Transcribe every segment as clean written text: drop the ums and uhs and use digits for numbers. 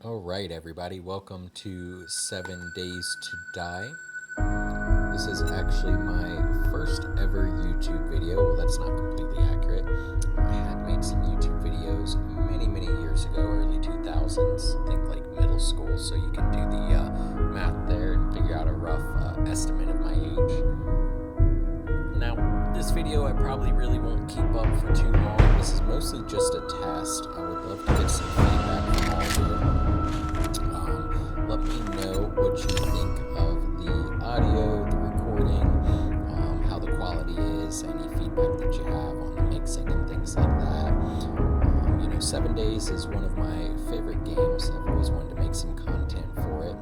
Alright, everybody, welcome to 7 Days to Die. This is actually my first ever YouTube video. Well, that's not completely accurate. I had made some YouTube videos many years ago, early 2000s, I think like middle school, so you can do the math there and figure out a rough estimate of my age. Now, this video I probably really won't keep up for too long. This is mostly just a test. I would love to get some feedback from all of you. Let me know what you think of the audio, the recording, how the quality is, any feedback that you have on the mixing and things like that. 7 Days is one of my favorite games. I've always wanted to make some content for it.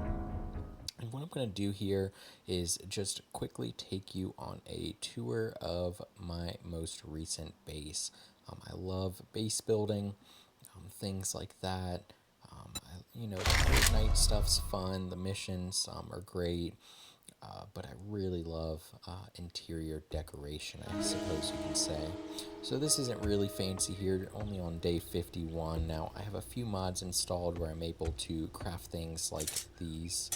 And what I'm going to do here is just quickly take you on a tour of my most recent base. I love base building, things like that. The Fortnite stuff's fun, the missions are great, but I really love interior decoration, I suppose you can say. So this isn't really fancy here, only on day 51. Now, I have a few mods installed where I'm able to craft things like these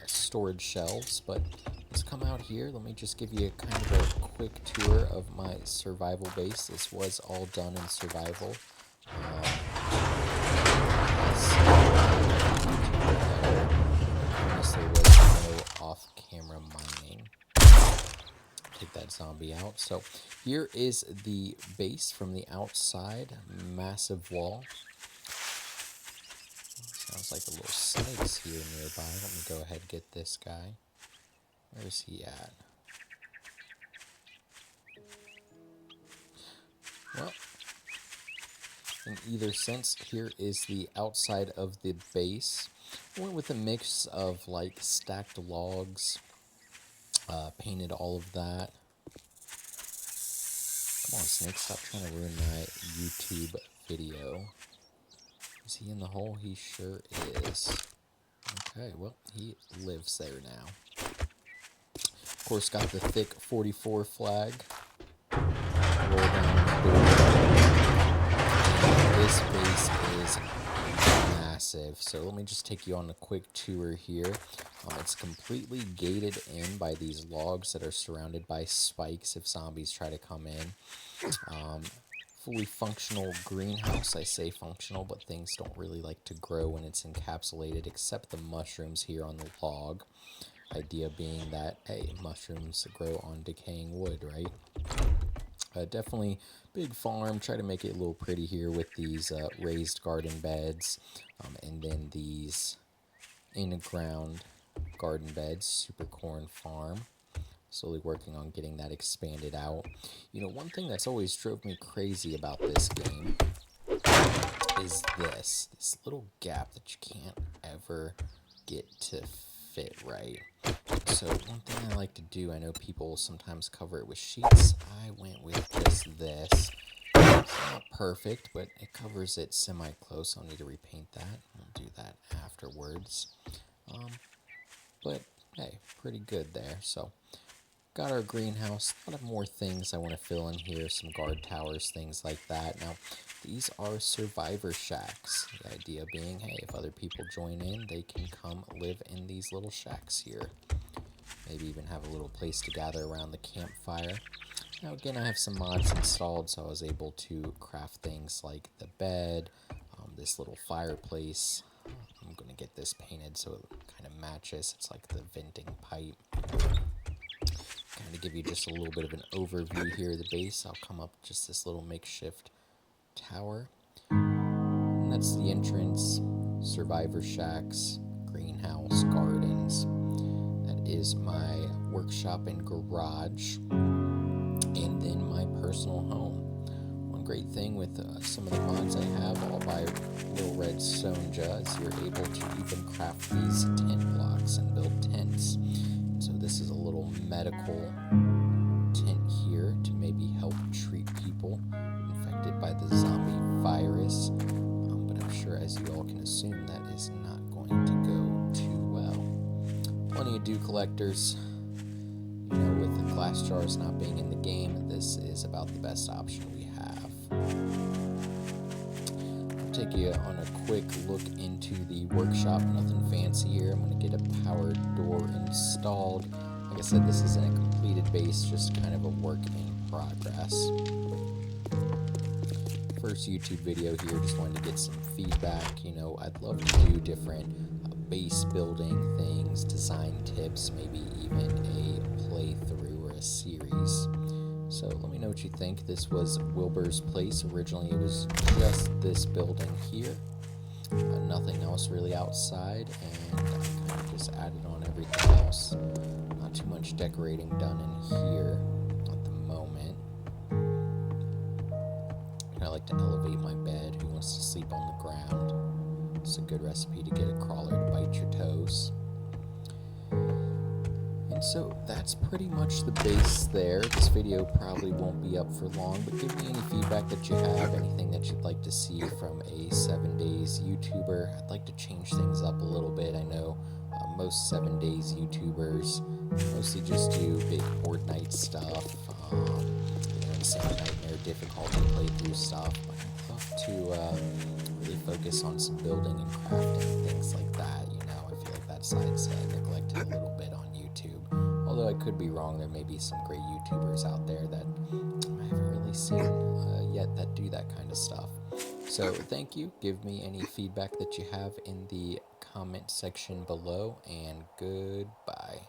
storage shelves, but let's come out here. Let me just give you kind of a quick tour of my survival base. This was all done in survival. There was no off-camera mining. Take that zombie out. So here is the base from the outside. Massive wall. Sounds like a little snakes here nearby. Let me go ahead and get this guy. Where's he at? Well, in either sense, here is the outside of the base. I went with a mix of like stacked logs, painted all of that. Come on, Snake, stop trying to ruin my YouTube video. Is he in the hole? He sure is. Okay, well, he lives there now. Of course, got the thick 44 flag. Roll down the door. This base is massive, so let me just take you on a quick tour here. It's completely gated in by these logs that are surrounded by spikes if zombies try to come in. Fully functional greenhouse. I say functional, but things don't really like to grow when it's encapsulated, except the mushrooms here on the log. Idea being that, hey, mushrooms grow on decaying wood, right? Definitely big farm. Try to make it a little pretty here with these raised garden beds, and then these in-ground garden beds. Super corn farm. Slowly working on getting that expanded out. One thing that's always drove me crazy about this game is this little gap that you can't ever get to fit right. So one thing I like to do, I know people sometimes cover it with sheets. I went with just this. It's not perfect, but it covers it semi-close. I'll need to repaint that. I'll do that afterwards. But hey, pretty good there. So got our greenhouse. A lot of more things I want to fill in here. Some guard towers, things like that. Now, these are survivor shacks. The idea being, hey, if other people join in, they can come live in these little shacks here. Maybe even have a little place to gather around the campfire. Now, again, I have some mods installed, so I was able to craft things like the bed, this little fireplace. I'm going to get this painted so it kind of matches. It's like the venting pipe. Kind of give you just a little bit of an overview here of the base. I'll come up just this little makeshift tower. And that's the entrance, survivor shacks, greenhouse, gardens. That is my workshop and garage. And then my personal home. One great thing with some of the mods I have, all by Little Red Sonja, is you're able to even craft these tent blocks and build tents. So this is a little medical tent here to maybe help treat people infected by the zombie virus. But I'm sure, as you all can assume, that is not going to go too well. Plenty of dew collectors. With the glass jars not being in the game, this is about the best option we have. take you on a quick look into the workshop. Nothing fancy here. I'm going to get a power door installed. Like I said, this isn't a completed base, just kind of a work in progress. First YouTube video here, just wanted to get some feedback. You know, I'd love to do different base building things, design tips, maybe even a playthrough or a series. So let me know what you think. This was Wilbur's place. Originally it was just this building here, nothing else really outside, and I kind of just added on everything else. Not too much decorating done in here at the moment. I like to elevate my bed. Who wants to sleep on the ground? It's a good recipe to get a crawler to bite your toes. And so that's pretty much the base there. This video probably won't be up for long, but give me any feedback that you have, anything that you'd like to see from a 7 days YouTuber. I'd like to change things up a little bit. I know most 7 days YouTubers mostly just do big horde night stuff, insane nightmare difficulty playthrough stuff. But I'd love to really focus on some building and crafting, things like that. You know, I feel like that side's neglected a little bit on YouTube. Although I could be wrong, there may be some great YouTubers out there that I haven't really seen yet that do that kind of stuff. So thank you. Give me any feedback that you have in the comment section below, and goodbye.